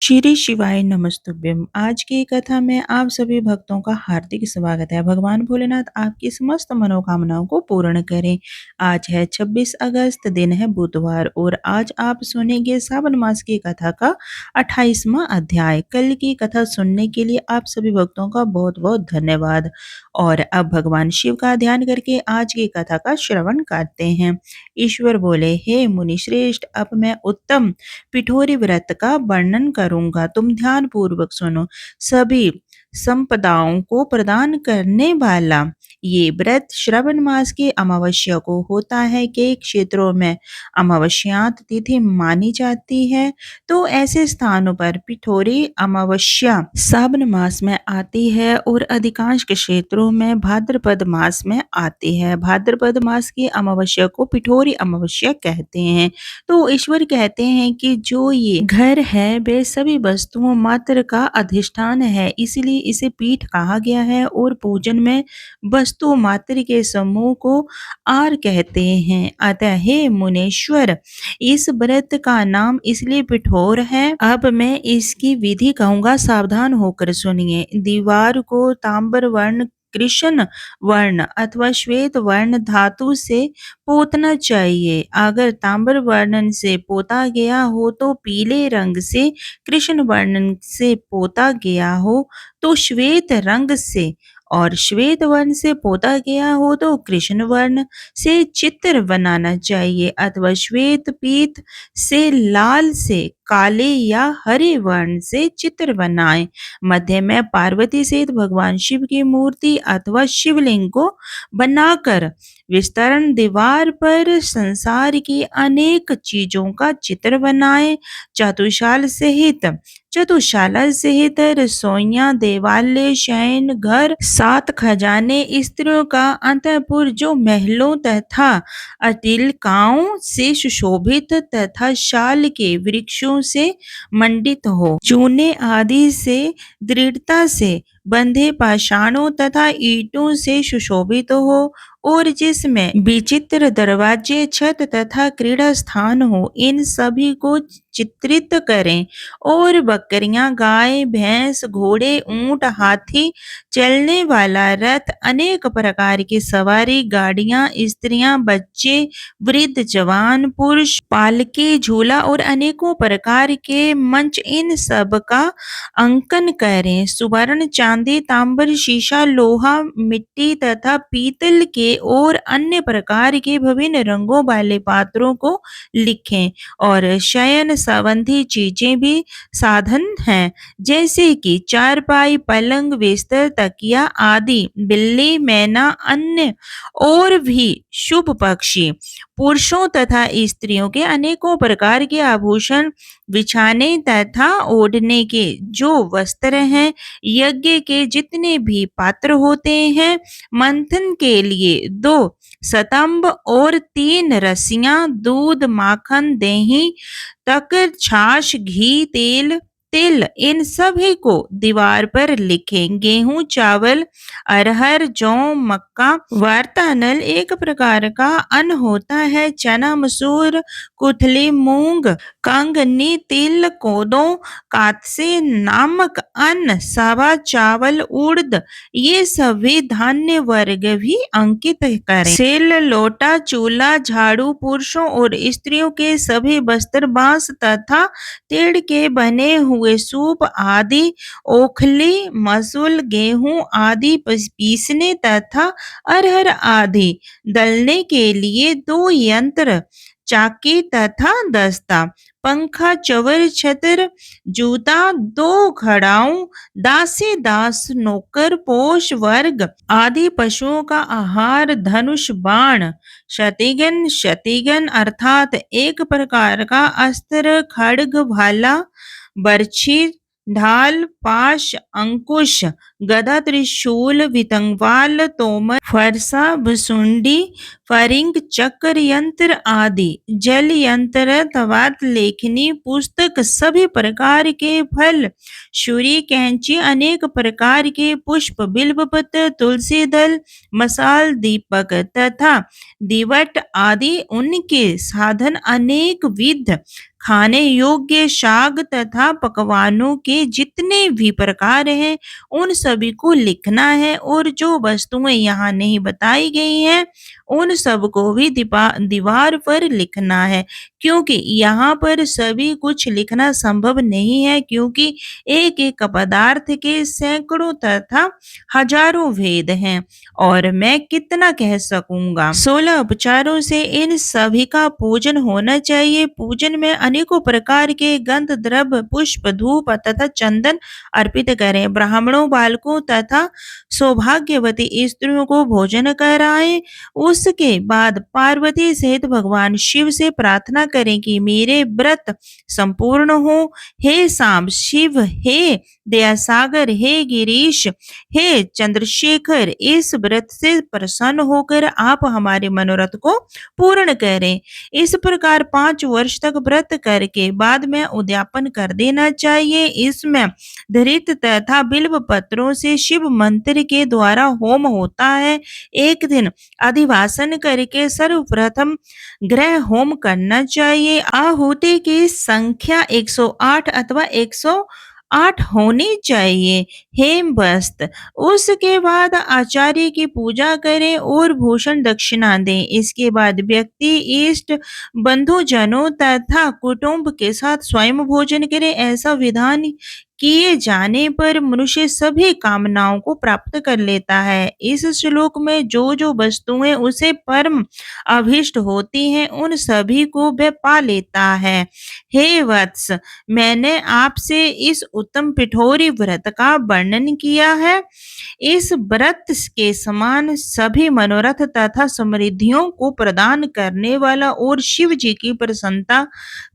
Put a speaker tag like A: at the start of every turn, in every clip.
A: श्री शिवाय नमस्तुभ्यम। आज की कथा में आप सभी भक्तों का हार्दिक स्वागत है। भगवान भोलेनाथ आपकी समस्त मनोकामनाओं को पूर्ण करें। आज है 26 अगस्त, दिन है बुधवार और आज आप सुनेंगे सावन मास की कथा का 28वां अध्याय। कल की कथा सुनने के लिए आप सभी भक्तों का बहुत बहुत धन्यवाद। और अब भगवान शिव का ध्यान करके आज की कथा का श्रवण करते हैं। ईश्वर बोले, हे मुनि श्रेष्ठ, अब मैं उत्तम पिठोरी व्रत का वर्णन करूंगा, तुम ध्यान पूर्वक सुनो। सभी संपदाओं को प्रदान करने वाला ये व्रत श्रावण मास की अमावस्या को होता है। कई क्षेत्रों में अमावस्यात तिथि मानी जाती है, तो ऐसे स्थानों पर पिठोरी अमावस्या श्रावण मास में आती है और अधिकांश क्षेत्रों में भाद्रपद मास में आती है। भाद्रपद मास की अमावस्या को पिठोरी अमावस्या कहते हैं। तो ईश्वर कहते हैं कि जो ये घर है वे सभी वस्तुओं मात्र का अधिष्ठान है, इसलिए इसे पीठ कहा गया है और पूजन में वस्तु मात्र के समूह को आर कहते हैं। अतः हे मुनीश्वर, इस व्रत का नाम इसलिए पिठोर है। अब मैं इसकी विधि कहूंगा, सावधान होकर सुनिए। दीवार को तांबर वर्ण, कृष्ण वर्ण अथवा श्वेत वर्ण धातु से पोतना चाहिए। अगर तांबर वर्णन से पोता गया हो तो पीले रंग से, कृष्ण वर्णन से पोता गया हो तो श्वेत रंग से, और श्वेत वर्ण से पोता गया हो तो कृष्ण वर्ण से चित्र बनाना चाहिए, अथवा श्वेत पीत से, लाल से, काले या हरे वर्ण से चित्र बनाएं। मध्य में पार्वती सहित भगवान शिव की मूर्ति अथवा शिवलिंग को बनाकर विस्तरण दीवार पर संसार की अनेक चीजों का चित्र बनाएं। चतुशाला सहित रसोइयां, देवालय, शयन घर, 7 खजाने, स्त्रियों का अंतःपुर जो महलों तथा अटिलकाओं से सुशोभित तथा शाल के वृक्षों से मंडित हो, चूने आदि से दृढ़ता से बंधे पाषाणों तथा ईंटों से सुशोभित हो, और जिसमें विचित्र दरवाजे, छत तथा क्रीड़ा स्थान हो, इन सभी को चित्रित करें। और बकरियां, गाय, भैंस, घोड़े, ऊंट, हाथी, चलने वाला रथ, अनेक प्रकार की सवारी, गाड़ियां, स्त्रियां, बच्चे, वृद्ध, जवान, पुरुष, पालकी, झूला और अनेकों प्रकार के मंच, इन सब का अंकन करें। सुवर्ण, चांदी, तांबर, शीशा, लोहा, मिट्टी तथा पीतल के और अन्य प्रकार के विभिन्न रंगों वाले पात्रों को लिखें। और शयन संबंधी चीजें भी साधन हैं, जैसे कि चारपाई, पलंग, बिस्तर, तकिया आदि, बिल्ली, मैना, अन्य और भी शुभ पक्षी, पुरुषों तथा स्त्रियों के अनेकों प्रकार के आभूषण, बिछाने तथा ओढ़ने के जो वस्त्र हैं, यज्ञ के जितने भी पात्र होते हैं, मंथन के लिए 2 स्तंभ और 3 रस्सियां, दूध, माखन, दही तक, छाछ, घी, तेल, इन सभी को दीवार पर लिखें। गेहूं, चावल, अरहर, जौ, मक्का, वार्तानल एक प्रकार का अन्न होता है। चना, मसूर, कुथली, मूंग, कंगनी, तिल, कोदो, कात्से नामक अन्न, सावा चावल, उड़द, ये सभी धान्य वर्ग भी अंकित करें। सेल, लोटा, चूल्हा, झाड़ू, पुरुषों और स्त्रियों के सभी वस्त्र, बांस तथा तेड़ के बने हुए सूप आदि, ओखली, मसूल, गेहूं आदि पीसने तथा अरहर आदि दलने के लिए 2 यंत्र, चाकी तथा दस्ता, पंखा, चवर, छतर, जूता, 2 घड़ाऊ, दासी, दास, नौकर, पोष वर्ग आदि पशुओं का आहार, धनुष, बाण, शतिगन अर्थात एक प्रकार का अस्त्र, खड्ग, भाला, बर्छी, ढाल, पाश, अंकुश, गदा, त्रिशूल, वितंगवाल, तोमर, फरसा, भुसुंडी, फरिंग, चक्र, यंत्र आदि, जल यंत्र, तवात, लेखनी, पुस्तक, सभी प्रकार के फल, छुरी, कैंची, अनेक प्रकार के पुष्प, बिल्वपत्र, तुलसी दल, मसाल, दीपक तथा दीवट आदि, उनके साधन अनेक विध, खाने योग्य शाक तथा पकवानों के जितने भी प्रकार हैं, उन सभी को लिखना है और जो वस्तुएं यहाँ नहीं बताई गई हैं, उन सबको भी दीवार पर लिखना है, क्योंकि यहाँ पर सभी कुछ लिखना संभव नहीं है, क्योंकि एक एक पदार्थ के सैकड़ों तथा हजारों भेद हैं और मैं कितना कह सकूंगा। 16 उपचारों से इन सभी का पूजन होना चाहिए। पूजन में अनेकों प्रकार के गंध द्रव्य पुष्प धूप तथा चंदन अर्पित करें। ब्राह्मणों बालकों तथा सौभाग्यवती स्त्रियों को भोजन कराएं। उसके बाद पार्वती सहित भगवान शिव से प्रार्थना करें कि मेरे व्रत संपूर्ण हो। हे सांब शिव, हे दयासागर, हे गिरीश, हे चंद्रशेखर, इस व्रत से प्रसन्न होकर आप हमारे मनोरथ को पूर्ण करें। इस प्रकार 5 वर्ष तक व्रत करके बाद में उद्यापन कर देना चाहिए। इसमें धृत तथा बिल्व पत्रों से शिव मंत्र के द्वारा होम होता है। एक दिन अधिवासन करके सर्वप्रथम ग्रह होम करना चाहिए। आहुति की संख्या 108 अथवा 108 होनी चाहिए। हेम वस्त्र, उसके बाद आचार्य की पूजा करें और भूषण दक्षिणा दें। इसके बाद व्यक्ति इष्ट बंधुजनों तथा कुटुंब के साथ स्वयं भोजन करे। ऐसा विधान किए जाने पर मनुष्य सभी कामनाओं को प्राप्त कर लेता है। इस श्लोक में जो जो वस्तुएं उसे परम अभिष्ट होती हैं, उन सभी को वह पा लेता है। हे वत्स, मैंने आपसे इस उत्तम पिठोरी व्रत का वर्णन किया है। इस व्रत के समान सभी मनोरथ तथा समृद्धियों को प्रदान करने वाला और शिव जी की प्रसन्नता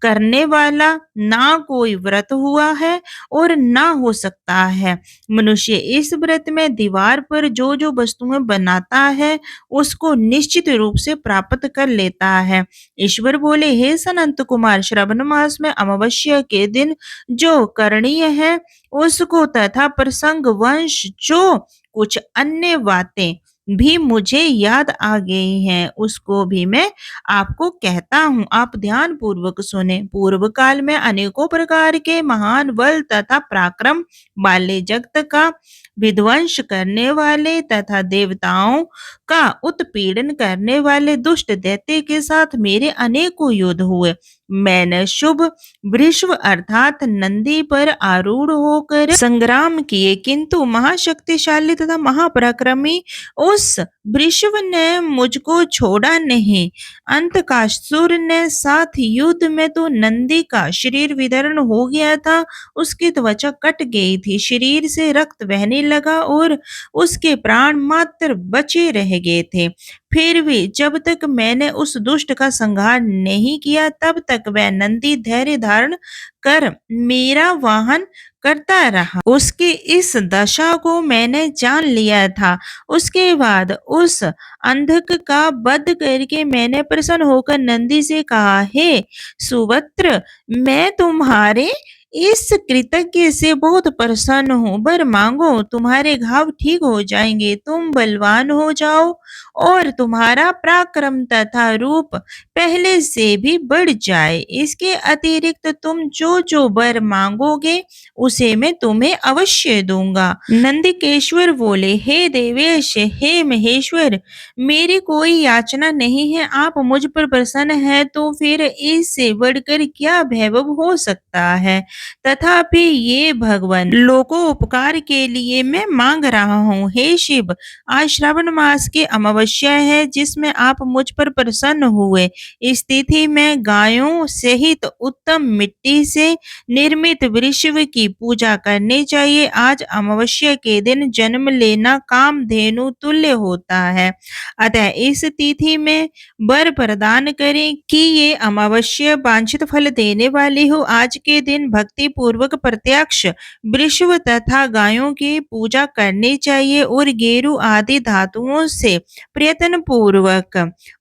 A: करने वाला ना कोई व्रत हुआ है और ना हो सकता है। मनुष्य इस व्रत में दीवार पर जो जो वस्तुएं बनाता है, उसको निश्चित रूप से प्राप्त कर लेता है। ईश्वर बोले, हे सनंत कुमार, श्रावण मास में अमावस्या के दिन जो करणीय है, उसको तथा प्रसंग वंश जो कुछ अन्य बातें भी मुझे याद आ गई हैं, उसको भी मैं आपको कहता हूँ। आप ध्यान पूर्वक सुने। पूर्व काल में अनेकों प्रकार के महान बल तथा पराक्रम वाले जगत का विध्वंस करने वाले तथा देवताओं का उत्पीड़न करने वाले दुष्ट दैत्य के साथ मेरे अनेकों युद्ध हुए। मैंने शुभ वृषभ अर्थात नंदी पर आरूढ़ होकर संग्राम किए, किंतु महाशक्तिशाली तथा महापराक्रमी उस वृषभ ने मुझको छोड़ा नहीं। अंतकासुर ने साथ युद्ध में तो नंदी का शरीर विदर्ण हो गया था, उसकी त्वचा कट गई थी, शरीर से रक्त बहने लगा और उसके प्राण मात्र बचे रह गए थे। फिर भी जब तक मैंने उस दुष्ट का संहार नहीं किया, तब तक वह नंदी धैर्य धारण कर मेरा वाहन करता रहा। उसकी इस दशा को मैंने जान लिया था। उसके बाद उस अंधक का वध करके मैंने प्रसन्न होकर नंदी से कहा, हे सुवत्र, मैं तुम्हारे इस कृतज्ञ से बहुत प्रसन्न हूँ। वर मांगो, तुम्हारे घाव ठीक हो जाएंगे, तुम बलवान हो जाओ और तुम्हारा पराक्रम तथा रूप पहले से भी बढ़ जाए। इसके अतिरिक्त तुम जो जो वर मांगोगे उसे मैं तुम्हें अवश्य दूंगा। नंदिकेश्वर बोले, हे देवेश, हे महेश्वर, मेरी कोई याचना नहीं है। आप मुझ पर प्रसन्न है तो फिर इससे बढ़कर क्या वैभव हो सकता है। तथापि ये भगवान लोकोपकार के लिए मैं मांग रहा हूँ। हे शिव, आज श्रावण मास की अमावस्या है, जिसमें आप मुझ पर प्रसन्न हुए। इस तिथि में गायों सहित उत्तम मिट्टी से निर्मित वृषभ की पूजा करनी चाहिए। आज अमावस्या के दिन जन्म लेना कामधेनु तुल्य होता है, अतः इस तिथि में वर प्रदान करें कि ये अमावस्या वांछित फल देने वाली हो। आज के दिन भक्ति पूर्वक प्रत्यक्ष वृषभ तथा गायों की पूजा करनी चाहिए और गेरू आदि धातुओं से प्रयत्न पूर्वक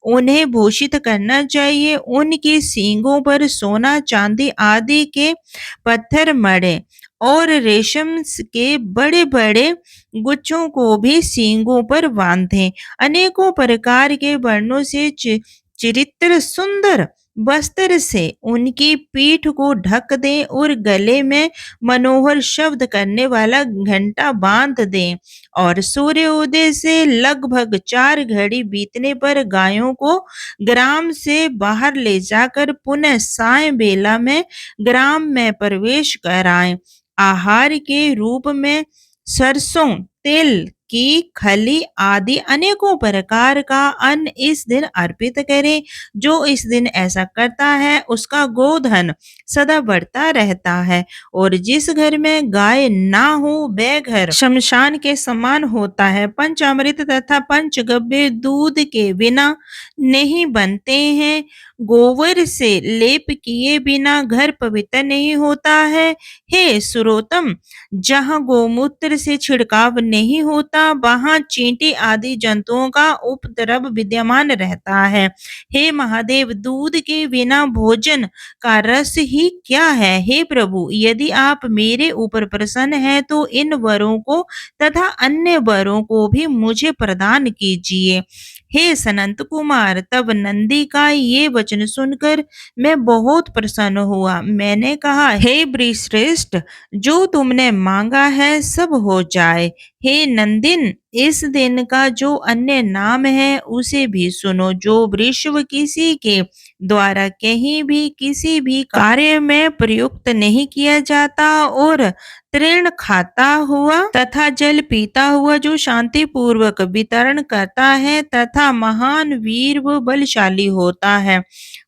A: उन्हें भूषित करना चाहिए। उनकी सींगों पर सोना चांदी आदि के पत्थर मढ़े और रेशम के बड़े बड़े गुच्छों को भी सींगों पर बांधें। अनेकों प्रकार के वर्णों से चित्रित सुंदर वस्त्र से उनकी पीठ को ढक दें और गले में मनोहर शब्द करने वाला घंटा बांध दें और सूर्योदय से लगभग 4 घड़ी बीतने पर गायों को ग्राम से बाहर ले जाकर पुनः साय बेला में ग्राम में प्रवेश कराएं। आहार के रूप में सरसों तिल की खली आदि अनेकों प्रकार का अन्न इस दिन अर्पित करें। जो इस दिन ऐसा करता है उसका गोधन सदा बढ़ता रहता है और जिस घर में गाय ना हो वह घर शमशान के समान होता है। पंचामृत तथा पंचगव्य दूध के बिना नहीं बनते हैं। गोबर से लेप किए बिना घर पवित्र नहीं होता है। हे सुरोतम, जहाँ गोमूत्र से छिड़काव नहीं होता वहाँ चींटी आदि जंतुओं का उपद्रव विद्यमान रहता है। हे महादेव, दूध के बिना भोजन का रस ही क्या है। हे प्रभु, यदि आप मेरे ऊपर प्रसन्न हैं तो इन वरों को तथा अन्य वरों को भी मुझे प्रदान कीजिए। हे सनंत कुमार, तब नंदी का ये वचन सुनकर मैं बहुत प्रसन्न हुआ। मैंने कहा, हे वृषश्रेष्ठ, जो तुमने मांगा है सब हो जाए। हे नंदिन, इस दिन का जो अन्य नाम है उसे भी सुनो। जो वृषभ किसी के द्वारा कहीं भी किसी भी कार्य में प्रयुक्त नहीं किया जाता और तृण खाता हुआ तथा जल पीता हुआ जो शांति पूर्वक वितरण करता है तथा महान वीर व बलशाली होता है,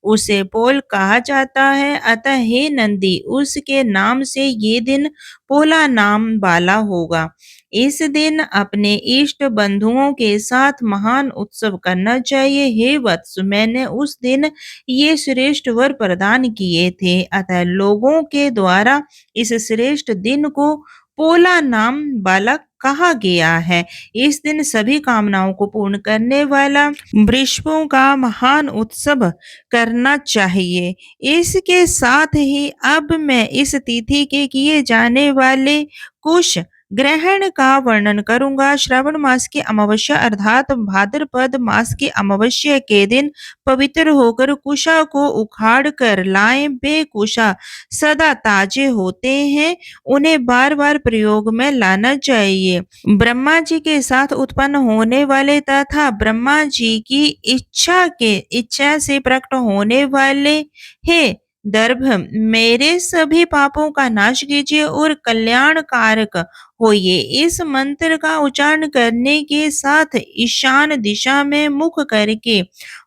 A: उसे पोल कहा जाता है। अतः हे नंदी, उसके नाम से ये दिन पोला नाम वाला होगा। इस दिन अपने इष्ट बंधुओं के साथ महान उत्सव करना चाहिए। हे वत्स, मैंने उस दिन ये श्रेष्ठ वर प्रदान किए थे, अतः लोगों के द्वारा इस श्रेष्ठ दिन को पोला नाम वाला कहा गया है। इस दिन सभी कामनाओं को पूर्ण करने वाला वृषभों का महान उत्सव करना चाहिए। इसके साथ ही अब मैं इस तिथि के किए जाने वाले कुश ग्रहण का वर्णन करूंगा। श्रावण मास की अमावस्या अर्थात भाद्रपद मास की अमावस्या के दिन पवित्र होकर कुशा को उखाड़ कर लाएं। वे कुशा सदा ताजे होते हैं, उन्हें बार बार प्रयोग में लाना चाहिए। ब्रह्मा जी के साथ उत्पन्न होने वाले तथा ब्रह्मा जी की इच्छा से प्रकट होने वाले हे दर्भ, मेरे सभी पापों का नाश कीजिए और कल्याण कारक होइए। इस मंत्र का उच्चारण करने के साथ ईशान दिशा में मुख करके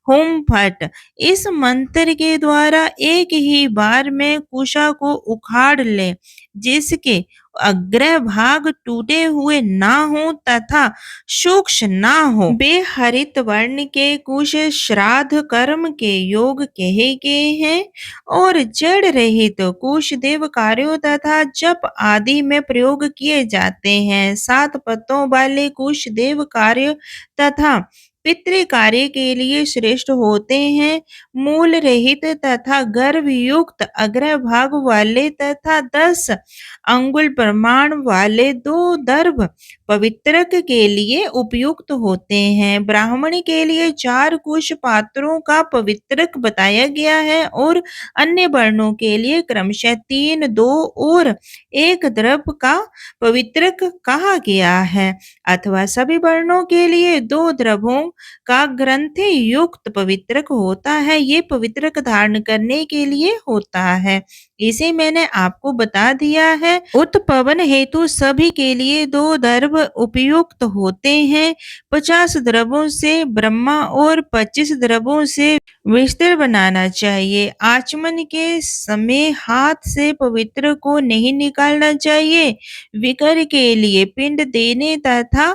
A: होम फट इस मंत्र के द्वारा एक ही बार में कुशा को उखाड़ ले, जिसके अग्र भाग टूटे हुए ना हो तथा सूक्ष्म ना हो। वे हरित वर्ण के कुश श्राद्ध कर्म के योग कहे गए हैं और जड़ रहित कुश देव कार्यों तथा जप आदि में प्रयोग किए जाते हैं। 7 पत्तों वाले कुश देव कार्य तथा पितृ कार्य के लिए श्रेष्ठ होते हैं। मूल रहित तथा गर्भ युक्त अग्र भाग वाले तथा 10 अंगुल प्रमाण वाले 2 दर्भ पवित्रक के लिए उपयुक्त होते हैं। ब्राह्मण के लिए 4 कुश पात्रों का पवित्रक बताया गया है और अन्य वर्णों के लिए क्रमशः 3, 2 और 1 द्रव का पवित्रक कहा गया है, अथवा सभी वर्णों के लिए 2 द्रवों का ग्रंथि युक्त पवित्रक होता है। ये पवित्रक धारण करने के लिए होता है। इसे मैंने आपको बता दिया है। उत्पवन हेतु सभी के लिए 2 दर्भ उपयुक्त होते हैं। 50 द्रवों से ब्रह्मा और 25 द्रवों से विस्तर बनाना चाहिए। आचमन के समय हाथ से पवित्र को नहीं निकालना चाहिए। विकर के लिए पिंड देने तथा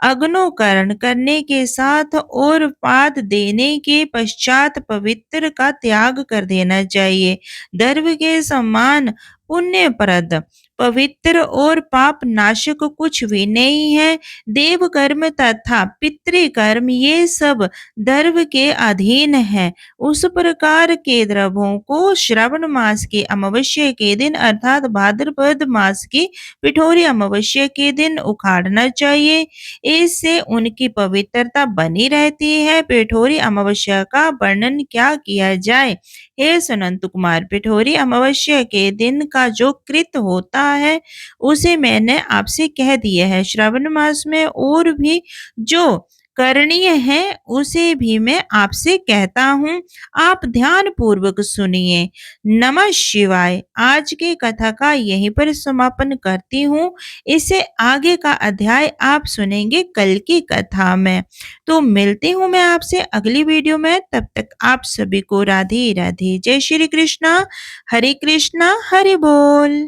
A: अग्नोकरण करने के साथ और पाद देने के पश्चात पवित्र का त्याग कर देना चाहिए। दर्भ के समान पुण्यप्रद पवित्र और पाप नाशक कुछ भी नहीं है। देव कर्म तथा पितृकर्म ये सब द्रव्य के अधीन है। उस प्रकार के द्रव्यों को श्रावण मास की अमावस्या के दिन अर्थात भाद्रपद मास की पिठोरी अमावस्या के दिन उखाड़ना चाहिए। इससे उनकी पवित्रता बनी रहती है। पिठोरी अमावस्या का वर्णन क्या किया जाए। हे सनंत कुमार, पिठोरी अमावस्या के दिन का जो कृत होता है उसे मैंने आपसे कह दिया है। श्रावण मास में और भी जो करणीय है उसे भी मैं आपसे कहता हूँ। आप ध्यान पूर्वक सुनिए। नमः शिवाय। आज की कथा का यहीं पर समापन करती हूँ। इससे आगे का अध्याय आप सुनेंगे कल की कथा में। तो मिलती हूँ मैं आपसे अगली वीडियो में। तब तक आप सभी को राधे राधे। जय श्री कृष्णा। हरे कृष्णा हरे बोल।